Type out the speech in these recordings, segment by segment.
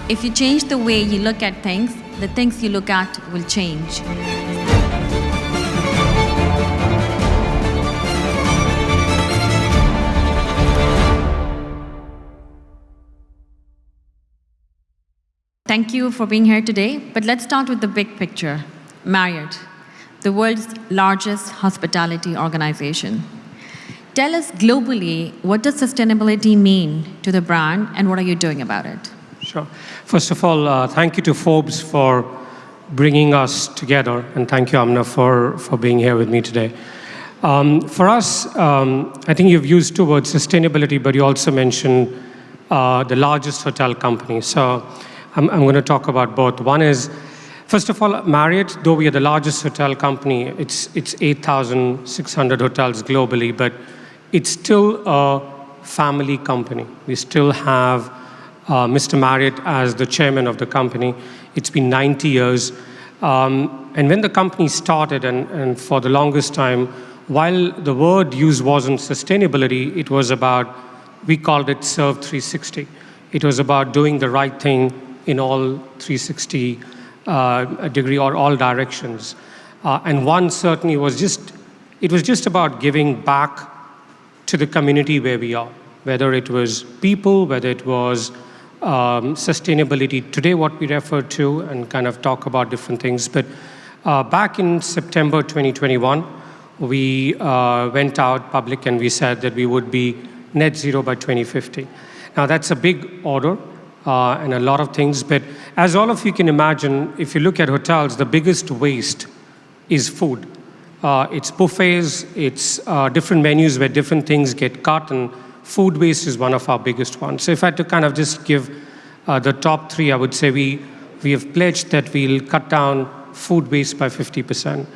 If you change the way you look at things, the things you look at will change. Thank you for being here today, but let's start with the big picture. Marriott, the world's largest hospitality organization. Tell us globally, what does sustainability mean to the brand and what are you doing about it? Sure. First of all, thank you to Forbes for bringing us together, and thank you, Amna, for being here with me today. For us, I think you've used two words, sustainability, but you also mentioned the largest hotel company. So I'm going to talk about both. One is, first of all, Marriott, though we are the largest hotel company, it's 8,600 hotels globally, but it's still a family company. We still have Mr. Marriott as the chairman of the company. It's been 90 years. And when the company started, and for the longest time, while the word used wasn't sustainability, it was about, we called it Serve 360. It was about doing the right thing in all 360 degree or all directions. And one certainly was it was just about giving back to the community where we are, whether it was people, whether it was sustainability today, what we refer to, and kind of talk about different things. But back in September 2021, we went out public and we said that we would be net zero by 2050. Now, that's a big order and a lot of things, but as all of you can imagine, if you look at hotels, the biggest waste is food. It's buffets, it's different menus where different things get cut, and food waste is one of our biggest ones. So if I had to kind of just give the top three, I would say we have pledged that we'll cut down food waste by 50%.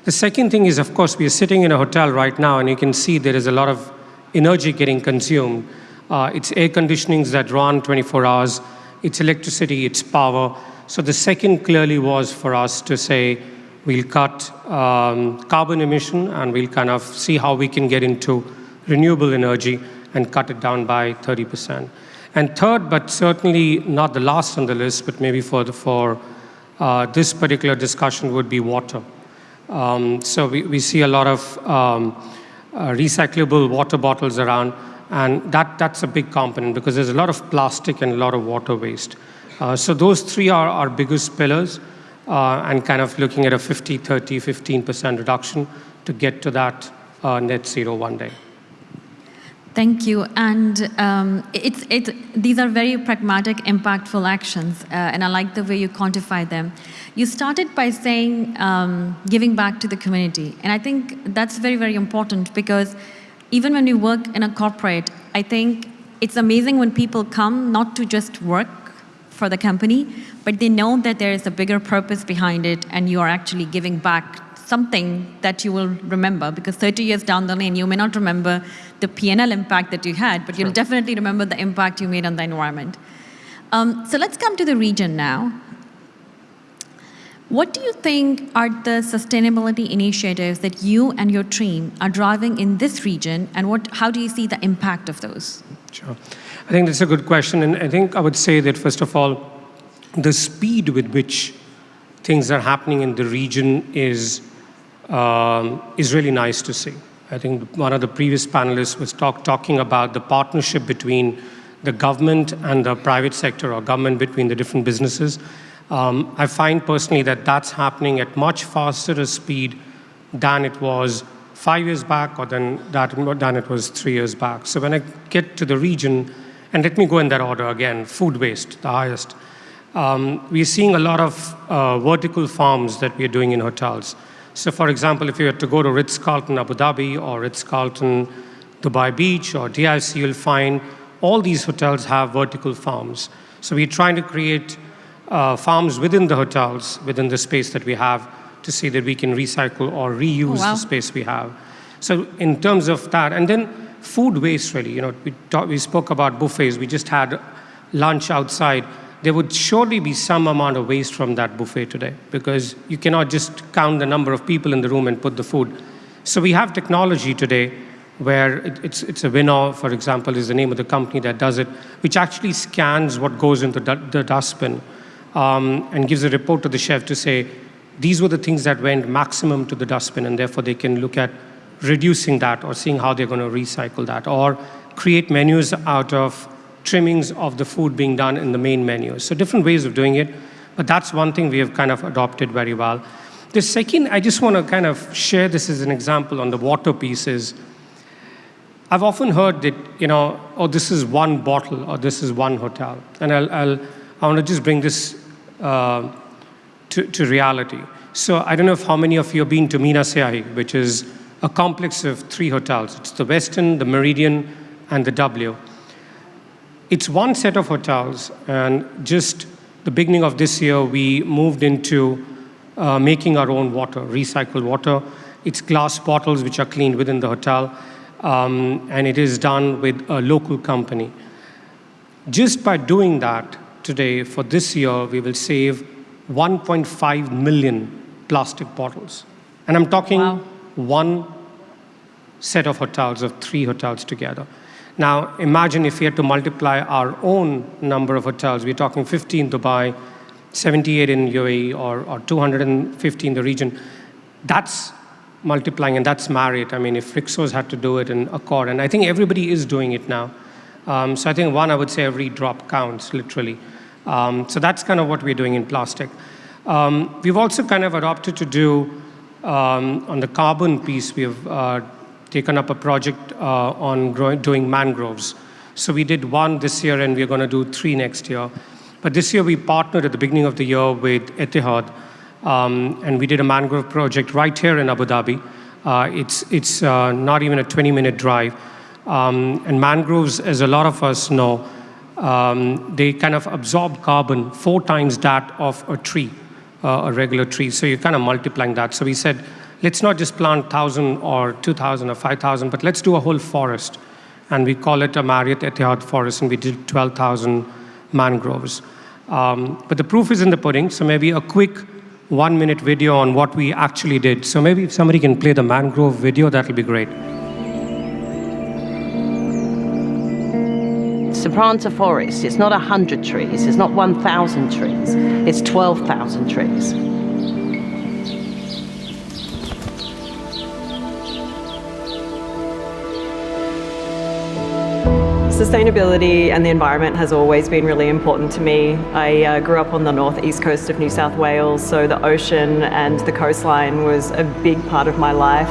The second thing is, of course, we are sitting in a hotel right now, and you can see there is a lot of energy getting consumed. It's air conditionings that run 24 hours. It's electricity, it's power. So the second clearly was for us to say, we'll cut carbon emission, and we'll kind of see how we can get into renewable energy and cut it down by 30%. And third, but certainly not the last on the list, but maybe for this particular discussion would be water. So we see a lot of recyclable water bottles around, and that's a big component because there's a lot of plastic and a lot of water waste. So those three are our biggest pillars, and kind of looking at a 50, 30, 15% reduction to get to that net zero one day. Thank you. And these are very pragmatic, impactful actions, and I like the way you quantify them. You started by saying giving back to the community, and I think that's very, very important because even when we work in a corporate, I think it's amazing when people come not to just work for the company, but they know that there is a bigger purpose behind it, and you are actually giving back something that you will remember, because 30 years down the lane, you may not remember the P&L impact that you had, but you'll definitely remember the impact you made on the environment. So let's come to the region now. What do you think are the sustainability initiatives that you and your team are driving in this region, and how do you see the impact of those? Sure. I think that's a good question, and I think I would say that, first of all, the speed with which things are happening in the region is really nice to see. I think one of the previous panelists was talking about the partnership between the government and the private sector, or government between the different businesses. I find personally that that's happening at much faster a speed than it was 5 years back, or than it was 3 years back. So when I get to the region, and let me go in that order again, food waste, the highest. We're seeing a lot of vertical farms that we are doing in hotels. So for example, if you were to go to Ritz-Carlton Abu Dhabi or Ritz-Carlton Dubai Beach or DIC, you'll find all these hotels have vertical farms. So we're trying to create farms within the hotels, within the space that we have, to see that we can recycle or reuse the space we have. So in terms of that, and then food waste really, we spoke about buffets, we just had lunch outside. There would surely be some amount of waste from that buffet today, because you cannot just count the number of people in the room and put the food. So we have technology today where it's a winner, for example, is the name of the company that does it, which actually scans what goes into the dustbin and gives a report to the chef to say, these were the things that went maximum to the dustbin, and therefore they can look at reducing that or seeing how they're going to recycle that, or create menus out of trimmings of the food being done in the main menu. So different ways of doing it, but that's one thing we have kind of adopted very well. The second, I just want to kind of share this as an example on the water pieces. I've often heard that, oh, this is one bottle or this is one hotel. And I want to just bring this to reality. So I don't know how many of you have been to Mina Siahi, which is a complex of 3 hotels. It's the Westin, the Meridian, and the W. It's one set of hotels, and just the beginning of this year, we moved into making our own water, recycled water. It's glass bottles which are cleaned within the hotel. And it is done with a local company. Just by doing that today, for this year, we will save 1.5 million plastic bottles. And I'm talking one set of hotels, of 3 hotels together. Now, imagine if we had to multiply our own number of hotels. We're talking 50 in Dubai, 78 in UAE, or 250 in the region. That's multiplying, and that's Marriott. I mean, if Rixos had to do it in Accor, and I think everybody is doing it now. So I think I would say every drop counts, literally. So that's kind of what we're doing in plastic. We've also kind of adopted to do, on the carbon piece, we have taken up a project on doing mangroves. So we did 1 this year, and we're going to do 3 next year. But this year we partnered at the beginning of the year with Etihad, and we did a mangrove project right here in Abu Dhabi. It's not even a 20-minute drive. And mangroves, as a lot of us know, they kind of absorb carbon 4 times that of a tree, a regular tree. So you're kind of multiplying that. So we said, let's not just plant 1,000 or 2,000 or 5,000, but let's do a whole forest. And we call it a Marriott Etihad forest, and we did 12,000 mangroves. But the proof is in the pudding, so maybe a quick 1-minute video on what we actually did. So maybe if somebody can play the mangrove video, that'll be great. Sopranta forest, it's not 100 trees, it's not 1,000 trees, it's 12,000 trees. Sustainability and the environment has always been really important to me. I grew up on the northeast coast of New South Wales, so the ocean and the coastline was a big part of my life.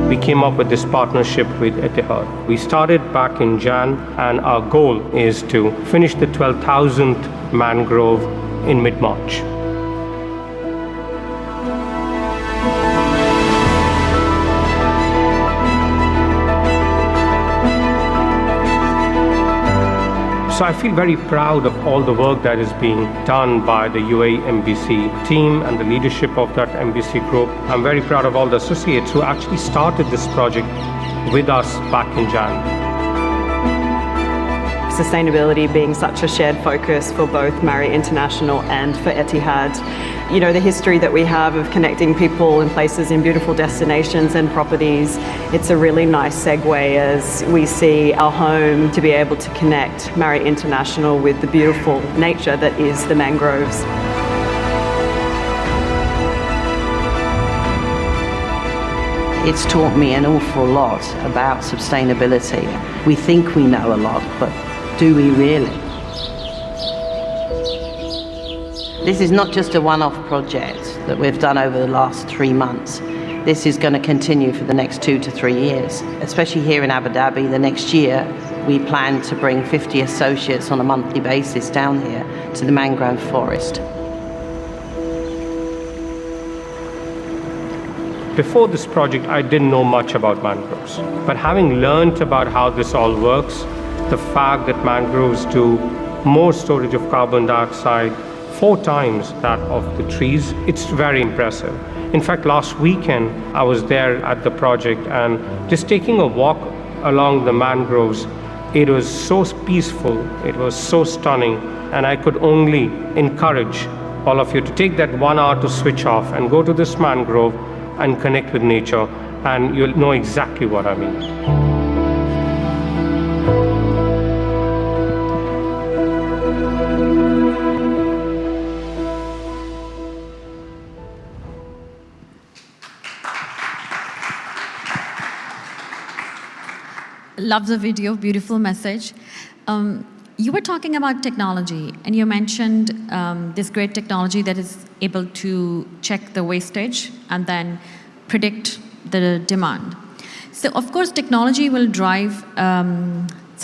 We came up with this partnership with Etihad. We started back in Jan, and our goal is to finish the 12,000th mangrove in mid-March. So I feel very proud of all the work that is being done by the UAE MBC team and the leadership of that MBC group. I'm very proud of all the associates who actually started this project with us back in Jan. Sustainability being such a shared focus for both Marriott International and for Etihad. You know, the history that we have of connecting people and places in beautiful destinations and properties, it's a really nice segue as we see our home to be able to connect Marriott International with the beautiful nature that is the mangroves. It's taught me an awful lot about sustainability. We think we know a lot, but do we really? This is not just a one-off project that we've done over the last 3 months. This is going to continue for the next 2 to 3 years. Especially here in Abu Dhabi, the next year, we plan to bring 50 associates on a monthly basis down here to the mangrove forest. Before this project, I didn't know much about mangroves. But having learned about how this all works, the fact that mangroves do more storage of carbon dioxide, 4 times that of the trees, it's very impressive. In fact, last weekend, I was there at the project, and just taking a walk along the mangroves, it was so peaceful, it was so stunning, and I could only encourage all of you, to take that 1 hour to switch off and go to this mangrove and connect with nature, and you'll know exactly what I mean. Love the video, beautiful message. You were talking about technology, and you mentioned this great technology that is able to check the wastage and then predict the demand. So, of course, technology will drive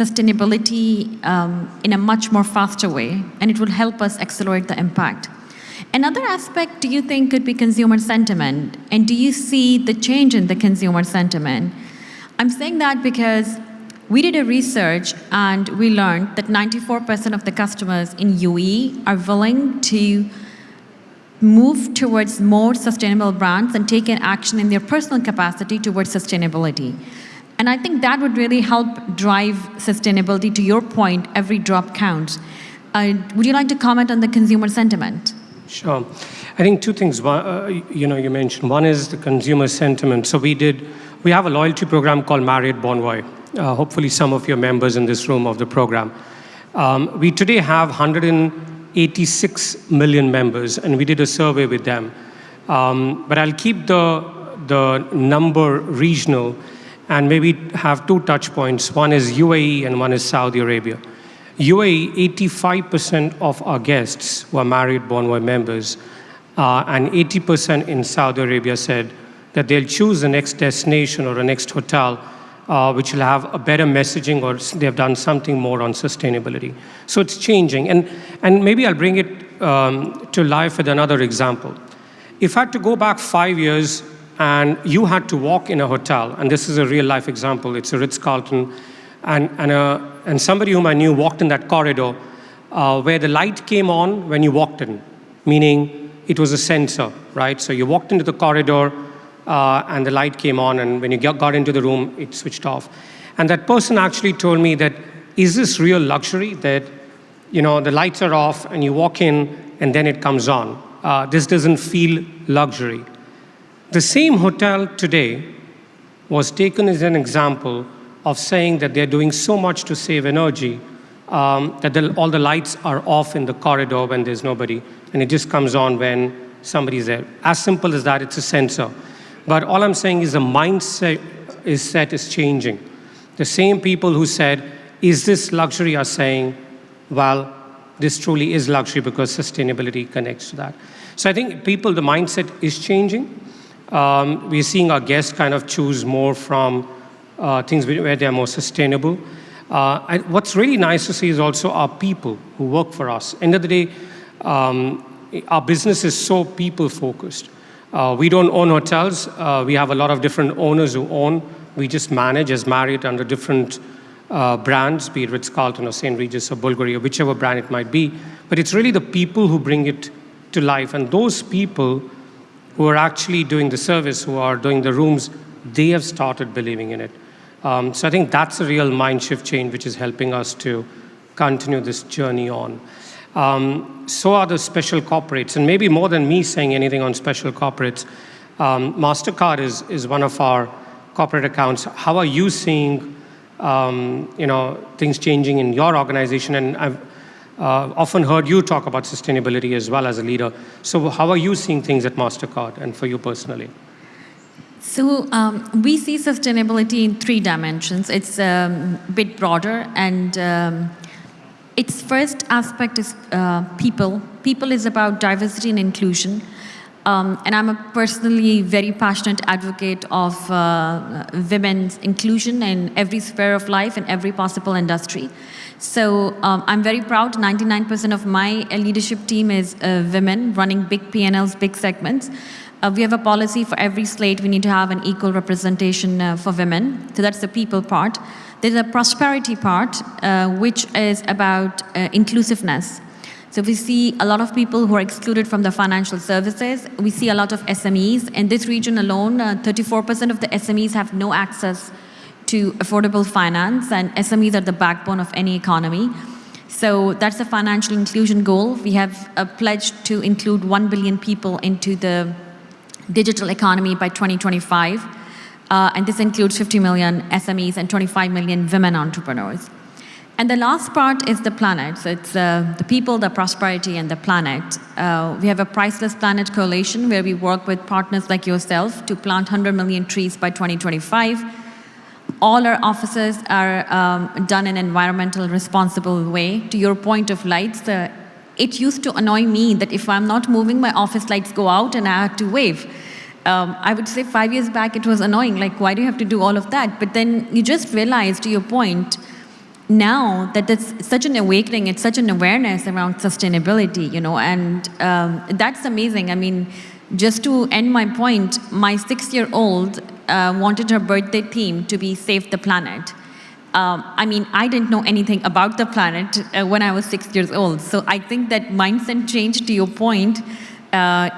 sustainability in a much more faster way, and it will help us accelerate the impact. Another aspect, do you think, could be consumer sentiment? And do you see the change in the consumer sentiment? I'm saying that because we did a research and we learned that 94% of the customers in UAE are willing to move towards more sustainable brands and take an action in their personal capacity towards sustainability. And I think that would really help drive sustainability. To your point, every drop counts. Would you like to comment on the consumer sentiment? Sure. I think two things. You mentioned one is the consumer sentiment. So we have a loyalty program called Marriott Bonvoy. Hopefully some of your members in this room of the program. We today have 186 million members, and we did a survey with them. But I'll keep the number regional and maybe have two touch points. One is UAE and one is Saudi Arabia. UAE, 85% of our guests were Marriott Bonvoy members, and 80% in Saudi Arabia said that they'll choose the next destination or the next hotel which will have a better messaging, or they have done something more on sustainability. So it's changing. And maybe I'll bring it to life with another example. If I had to go back 5 years and you had to walk in a hotel, and this is a real life example, it's a Ritz-Carlton, and somebody whom I knew walked in that corridor where the light came on when you walked in, meaning it was a sensor, right? So you walked into the corridor, and the light came on, and when you got into the room, it switched off. And that person actually told me that, is this real luxury that, the lights are off and you walk in and then it comes on? This doesn't feel luxury. The same hotel today was taken as an example of saying that they're doing so much to save energy that all the lights are off in the corridor when there's nobody, and it just comes on when somebody's there. As simple as that, it's a sensor. But all I'm saying is the mindset is changing. The same people who said, is this luxury, are saying, well, this truly is luxury because sustainability connects to that. So I think the mindset is changing. We're seeing our guests kind of choose more from things where they're more sustainable. And what's really nice to see is also our people who work for us. End of the day, our business is so people-focused. We don't own hotels. We have a lot of different owners who own. We just manage as Marriott under different brands, be it Ritz-Carlton or St. Regis or Bulgaria, whichever brand it might be. But it's really the people who bring it to life. And those people who are actually doing the service, who are doing the rooms, they have started believing in it. So I think that's a real mind shift change, which is helping us to continue this journey on. So are the special corporates, and maybe more than me saying anything on special corporates, MasterCard is one of our corporate accounts. How are you seeing, things changing in your organization? And I've often heard you talk about sustainability as well as a leader. So how are you seeing things at MasterCard and for you personally? So we see sustainability in 3 dimensions. It's a bit broader, and its first aspect is people. People is about diversity and inclusion. And I'm a personally very passionate advocate of women's inclusion in every sphere of life and every possible industry. So I'm very proud 99% of my leadership team is women running big P&Ls, big segments. We have a policy for every slate. We need to have an equal representation for women. So that's the people part. There's a prosperity part, which is about inclusiveness. So we see a lot of people who are excluded from the financial services. We see a lot of SMEs. In this region alone, 34% of the SMEs have no access to affordable finance, and SMEs are the backbone of any economy. So that's a financial inclusion goal. We have a pledge to include 1 billion people into the digital economy by 2025. And this includes 50 million SMEs and 25 million women entrepreneurs. And the last part is the planet. So it's the people, the prosperity, and the planet. We have a Priceless Planet Coalition where we work with partners like yourself to plant 100 million trees by 2025. All our offices are done in an environmental responsible way. To your point of lights, it used to annoy me that if I'm not moving, my office lights go out and I have to wave. I would say 5 years back it was annoying, like why do you have to do all of that? But then you just realize, to your point, now that it's such an awakening, it's such an awareness around sustainability, and that's amazing. I mean, just to end my point, my 6-year-old wanted her birthday theme to be Save the Planet. I mean, I didn't know anything about the planet when I was 6 years old. So I think that mindset change, to your point,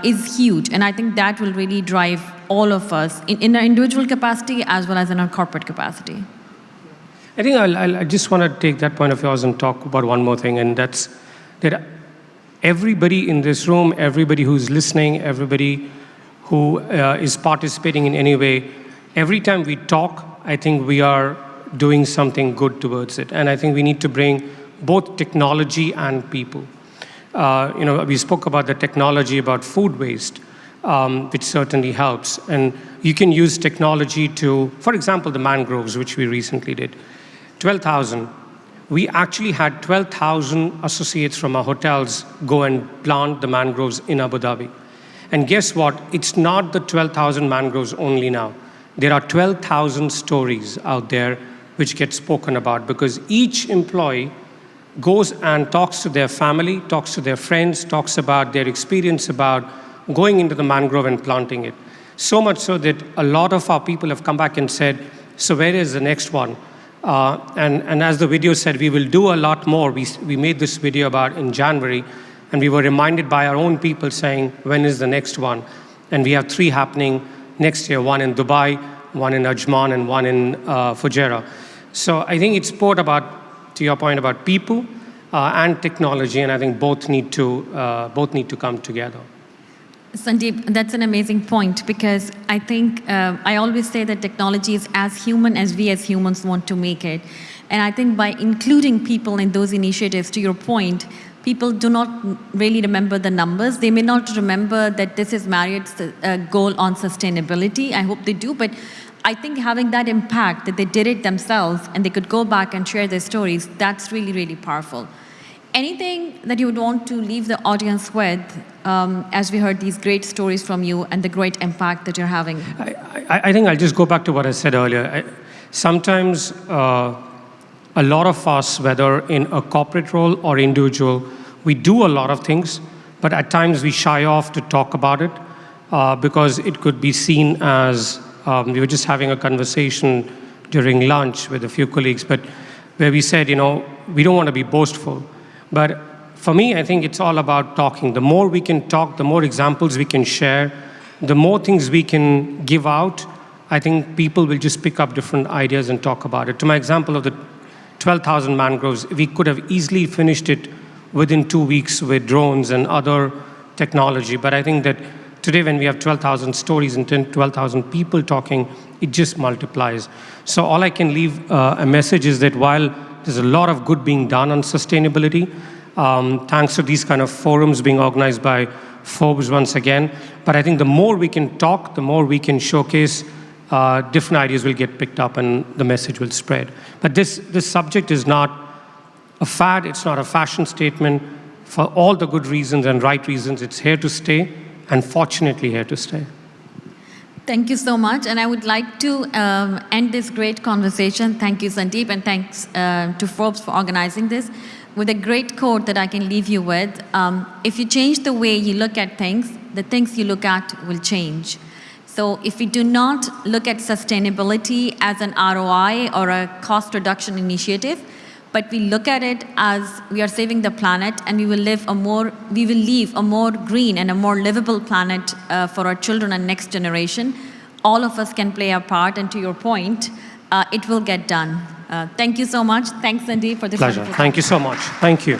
is huge. And I think that will really drive all of us in our individual capacity as well as in our corporate capacity. I think I just want to take that point of yours and talk about one more thing, and that's that everybody in this room, everybody who's listening, everybody who is participating in any way, every time we talk, I think we are doing something good towards it. And I think we need to bring both technology and people. We spoke about the technology, about food waste, which certainly helps. And you can use technology to, for example, the mangroves, which we recently did. 12,000. We actually had 12,000 associates from our hotels go and plant the mangroves in Abu Dhabi. And guess what? It's not the 12,000 mangroves only now. There are 12,000 stories out there which get spoken about, because each employee goes and talks to their family, talks to their friends, talks about their experience about going into the mangrove and planting it. So much so that a lot of our people have come back and said, so where is the next one? And as the video said, we will do a lot more. We made this video about in January, and we were reminded by our own people saying, when is the next one? And we have 3 happening next year, one in Dubai, one in Ajman, and one in Fujairah. So I think it's both about, to your point, about people and technology, and I think both need to come together. Sandeep, that's an amazing point, because I think I always say that technology is as human as we as humans want to make it. And I think by including people in those initiatives, to your point, people do not really remember the numbers. They may not remember that this is Marriott's goal on sustainability. I hope they do, but I think having that impact, that they did it themselves and they could go back and share their stories, that's really, really powerful. Anything that you would want to leave the audience with, as we heard these great stories from you and the great impact that you're having? I think I'll just go back to what I said earlier. Sometimes a lot of us, whether in a corporate role or individual, we do a lot of things, but at times we shy off to talk about it because it could be seen as, we were just having a conversation during lunch with a few colleagues, but where we said, we don't want to be boastful. But for me, I think it's all about talking. The more we can talk, the more examples we can share, the more things we can give out, I think people will just pick up different ideas and talk about it. To my example of the 12,000 mangroves, we could have easily finished it within 2 weeks with drones and other technology. But I think that today when we have 12,000 stories and 12,000 people talking, it just multiplies. So all I can leave a message is that while there's a lot of good being done on sustainability, thanks to these kind of forums being organized by Forbes once again. But I think the more we can talk, the more we can showcase, different ideas will get picked up and the message will spread. But this subject is not a fad, it's not a fashion statement. For all the good reasons and right reasons, it's here to stay, and fortunately here to stay. Thank you so much, and I would like to end this great conversation. Thank you, Sandeep, and thanks to Forbes for organizing this, with a great quote that I can leave you with. If you change the way you look at things, the things you look at will change. So if we do not look at sustainability as an ROI or a cost reduction initiative, but we look at it as we are saving the planet, and we will leave a more green and a more livable planet for our children and next generation. All of us can play our part, and to your point, it will get done. Thank you so much. Thanks, Sandeep, for this Pleasure. wonderful Thank you so much. Thank you.